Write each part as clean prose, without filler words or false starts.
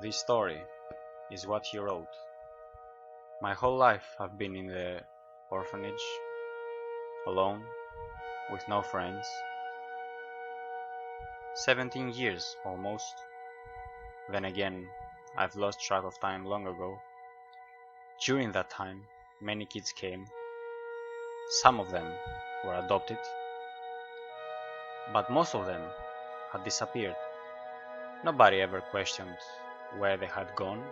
This story is what he wrote. My whole life I've been in the orphanage, alone, with no friends. 17 years almost. Then again, I've lost track of time long ago. During that time, many kids came. Some of them were adopted, but most of them had disappeared. Nobody ever questioned where they had gone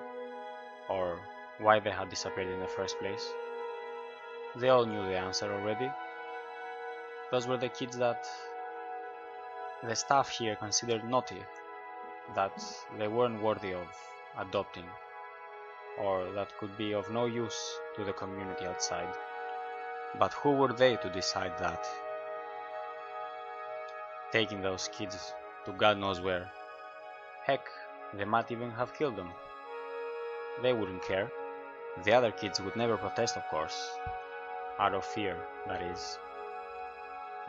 or why they had disappeared in the first place. They all knew the answer already. Those were the kids that the staff here considered naughty, that they weren't worthy of adopting, or that could be of no use to the community outside. But who were they to decide that? Taking those kids to God knows where. Heck, they might even have killed them. They wouldn't care. The other kids would never protest, of course. Out of fear, that is.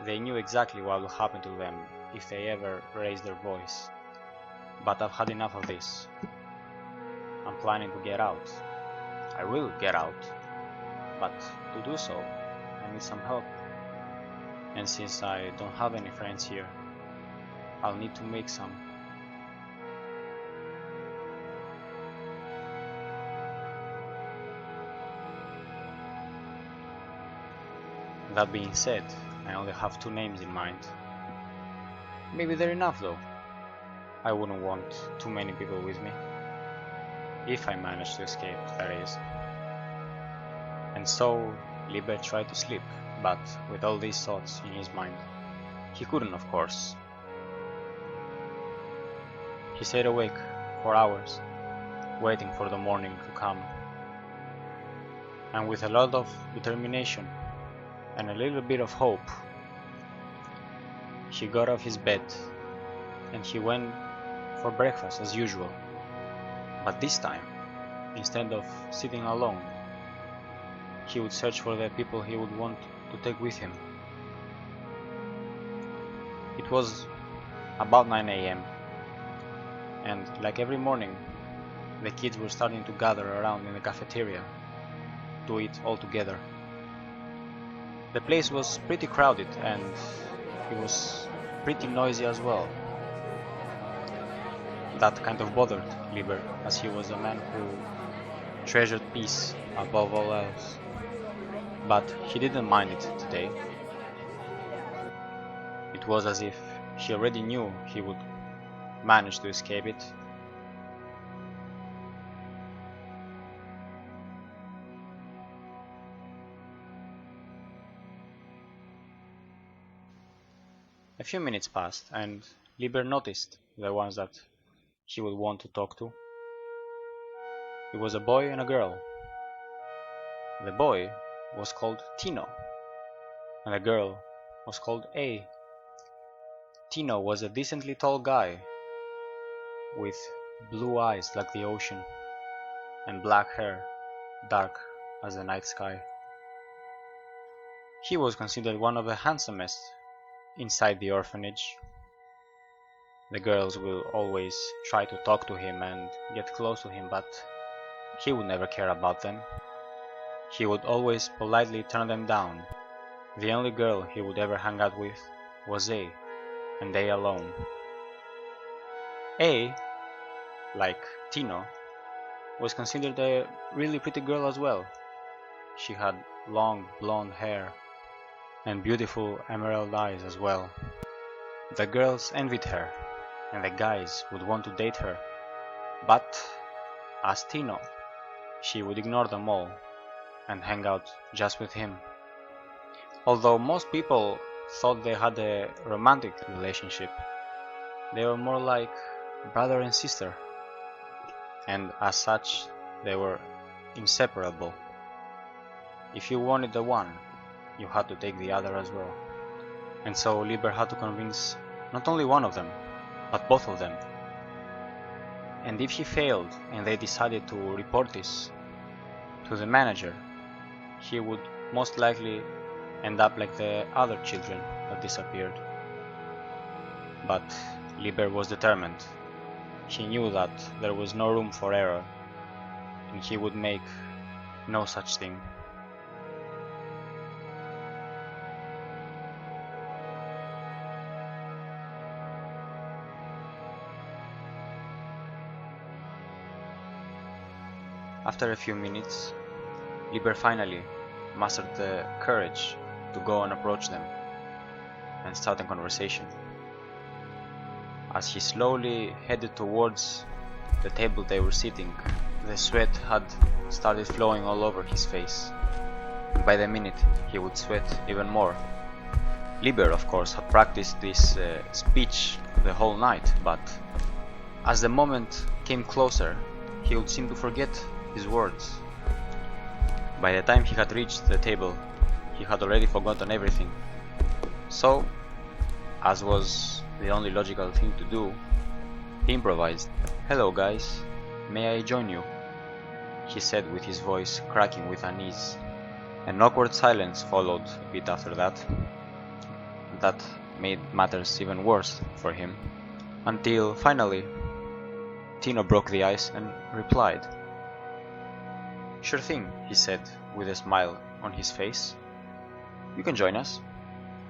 They knew exactly what would happen to them if they ever raised their voice. But I've had enough of this. I'm planning to get out. I will get out. But to do so, I need some help. And since I don't have any friends here, I'll need to make some. That being said, I only have 2 names in mind. Maybe they're enough though. I wouldn't want too many people with me. If I manage to escape, that is. And so, Liber tried to sleep, but with all these thoughts in his mind, he couldn't, of course. He stayed awake for hours, waiting for the morning to come. And with a lot of determination and a little bit of hope, he got off his bed and he went for breakfast as usual. But this time, instead of sitting alone, he would search for the people he would want to take with him. It was about 9 AM, and like every morning, the kids were starting to gather around in the cafeteria to eat all together. The place was pretty crowded and it was pretty noisy as well. That kind of bothered Liber, as he was a man who treasured peace above all else. But he didn't mind it today. It was as if he already knew he would manage to escape it. A few minutes passed, and Liber noticed the ones that he would want to talk to. It was a boy and a girl. The boy was called Tino, and the girl was called A. Tino was a decently tall guy, with blue eyes like the ocean, and black hair, dark as the night sky. He was considered one of the handsomest inside the orphanage. The girls will always try to talk to him and get close to him, but he would never care about them. He would always politely turn them down. The only girl he would ever hang out with was A, and A alone. A, like Tino, was considered a really pretty girl as well. She had long blonde hair and beautiful emerald eyes as well. The girls envied her, and the guys would want to date her. But, as Tino, she would ignore them all and hang out just with him. Although most people thought they had a romantic relationship, they were more like brother and sister, and as such they were inseparable. If you wanted the one, you had to take the other as well. And so Liber had to convince not only one of them, but both of them. And if he failed and they decided to report this to the manager, he would most likely end up like the other children that disappeared. But Liber was determined. He knew that there was no room for error, and he would make no such thing. After a few minutes, Liber finally mustered the courage to go and approach them and start a conversation. As he slowly headed towards the table they were sitting, the sweat had started flowing all over his face, and by the minute he would sweat even more. Liber, of course, had practiced this speech the whole night, but as the moment came closer, he would seem to forget his words. By the time he had reached the table, he had already forgotten everything. So, as was the only logical thing to do, he improvised. "Hello guys, may I join you?" he said with his voice cracking with unease. An awkward silence followed a bit after that. That made matters even worse for him, until finally Tino broke the ice and replied. "Sure thing," he said with a smile on his face. "You can join us."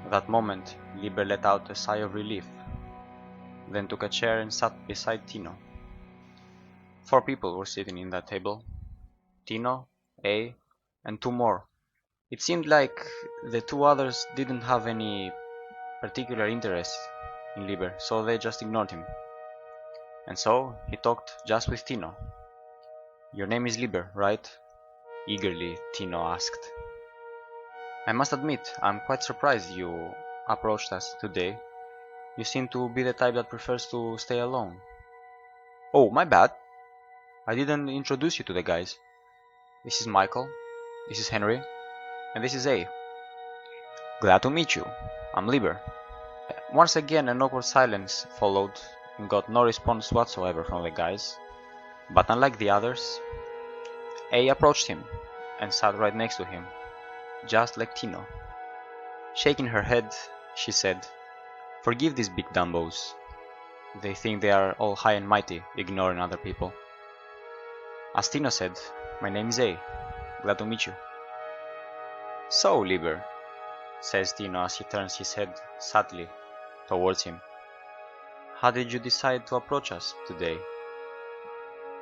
At that moment, Liber let out a sigh of relief, then took a chair and sat beside Tino. 4 people were sitting in that table: Tino, A, and 2 more. It seemed like the 2 others didn't have any particular interest in Liber, so they just ignored him. And so he talked just with Tino. "Your name is Liber, right?" eagerly Tino asked. "I must admit, I'm quite surprised you approached us today. You seem to be the type that prefers to stay alone." "Oh, my bad. I didn't introduce you to the guys. This is Michael, this is Henry, and this is A. Glad to meet you. I'm Liber." Once again an awkward silence followed and got no response whatsoever from the guys, but unlike the others, A approached him and sat right next to him, just like Tino. Shaking her head, she said, "Forgive these big dumbos. They think they are all high and mighty, ignoring other people." As Tino said, "My name is A. Glad to meet you." "So, Liber," says Tino as he turns his head sadly towards him, "how did you decide to approach us today?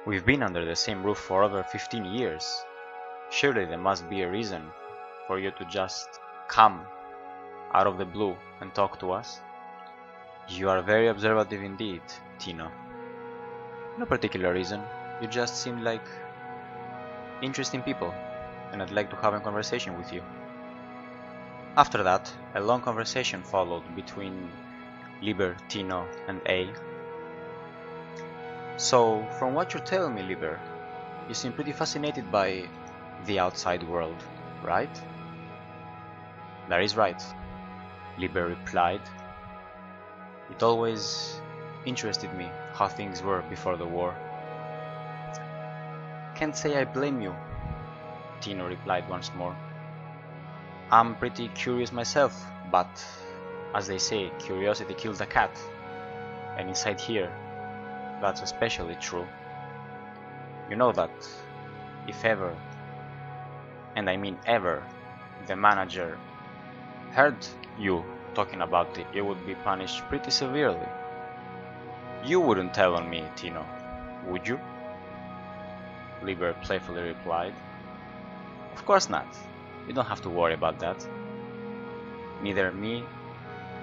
We've been under the same roof for over 15 years. Surely there must be a reason for you to just come out of the blue and talk to us." "You are very observative indeed, Tino." "No particular reason. You just seem like interesting people, and I'd like to have a conversation with you." After that, a long conversation followed between Liber, Tino, and A. "So, from what you're telling me, Liber, you seem pretty fascinated by the outside world, right?" "That is right," Liber replied. "It always interested me how things were before the war." "Can't say I blame you," Tino replied once more. "I'm pretty curious myself, but as they say, curiosity kills the cat, and inside here, that's especially true. You know that if ever, and I mean ever, the manager heard you talking about it, you would be punished pretty severely. You wouldn't tell on me, Tino, would you?" Liber playfully replied. "Of course not. You don't have to worry about that. Neither me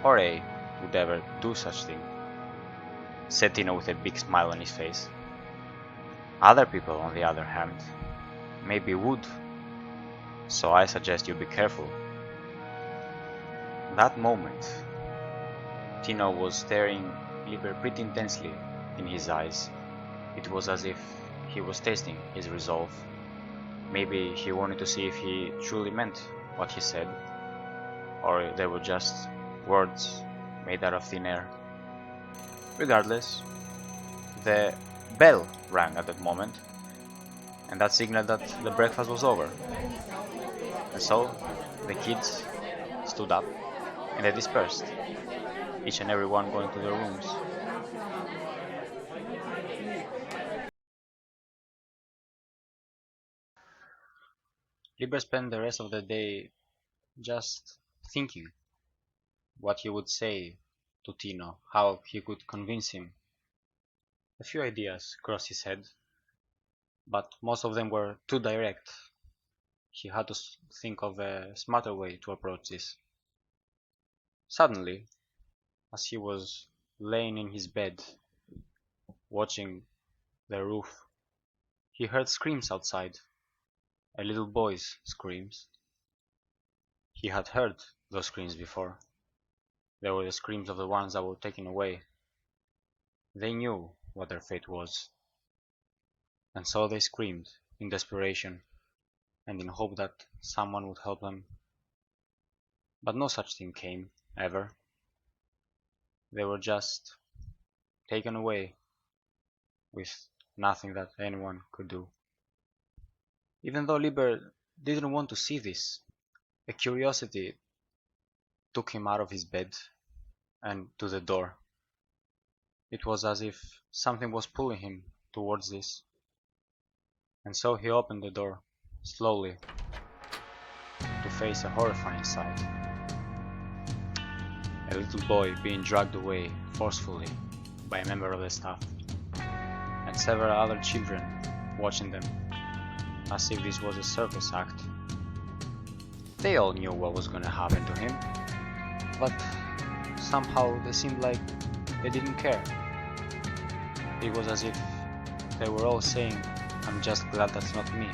or A would ever do such thing," said Tino with a big smile on his face. "Other people, on the other hand, maybe would, so I suggest you be careful." That moment, Tino was staring Liber pretty intensely in his eyes. It was as if he was testing his resolve. Maybe he wanted to see if he truly meant what he said, or they were just words made out of thin air. Regardless, the bell rang at that moment, and that signaled that the breakfast was over. And so the kids stood up and they dispersed, each and every one going to their rooms. Liber spent the rest of the day just thinking what he would say to Tino, how he could convince him. A few ideas crossed his head, but most of them were too direct. He had to think of a smarter way to approach this. Suddenly, as he was laying in his bed, watching the roof, he heard screams outside, a little boy's screams. He had heard those screams before. They were the screams of the ones that were taken away. They knew what their fate was, and so they screamed in desperation and in hope that someone would help them. But no such thing came, ever. They were just taken away with nothing that anyone could do. Even though Liber didn't want to see this, a curiosity took him out of his bed and to the door. It was as if something was pulling him towards this, and so he opened the door slowly to face a horrifying sight. A little boy being dragged away forcefully by a member of the staff, and several other children watching them as if this was a circus act. They all knew what was going to happen to him, but somehow they seemed like they didn't care. It was as if they were all saying, "I'm just glad that's not me."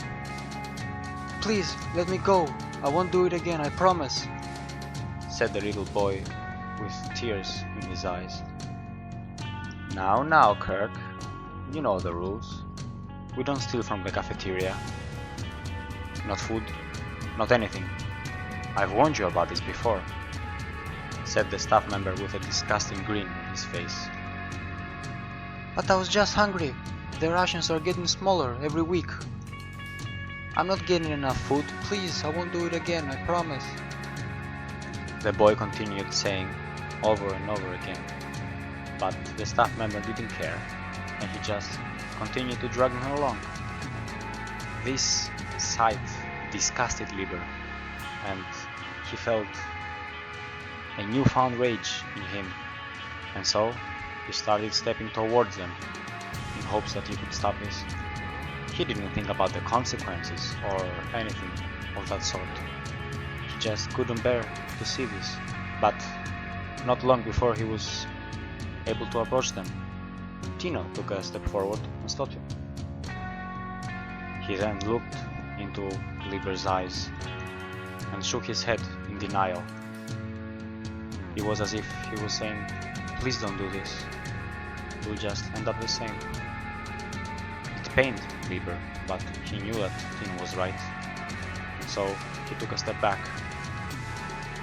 "Please, let me go. I won't do it again, I promise," said the little boy with tears in his eyes. Now, Kirk. You know the rules. We don't steal from the cafeteria. Not food, not anything. I've warned you about this before," said the staff member with a disgusting grin on his face. "But I was just hungry. The rations are getting smaller every week. I'm not getting enough food. Please, I won't do it again, I promise," the boy continued saying over and over again. But the staff member didn't care, and he just continued to drag him along. This sight disgusted Liber, and he felt a newfound rage in him, and so he started stepping towards them in hopes that he could stop this. He didn't think about the consequences or anything of that sort. He just couldn't bear to see this. But not long before he was able to approach them, Tino took a step forward and stopped him. He then looked into Liber's eyes and shook his head in denial. It was as if he was saying, "Please don't do this. We'll just end up the same." It pained Liber, but he knew that Tino was right. So he took a step back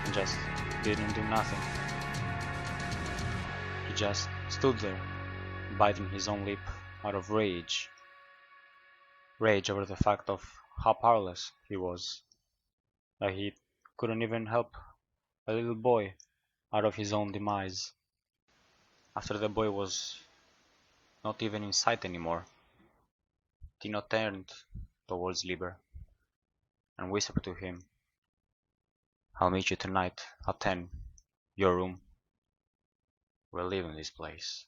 and just didn't do nothing. He just stood there, biting his own lip out of rage. Rage over the fact of how powerless he was, that he couldn't even help a little boy out of his own demise. After the boy was not even in sight anymore, Tino turned towards Liber and whispered to him, "I'll meet you tonight at 10, your room. We're leaving this place."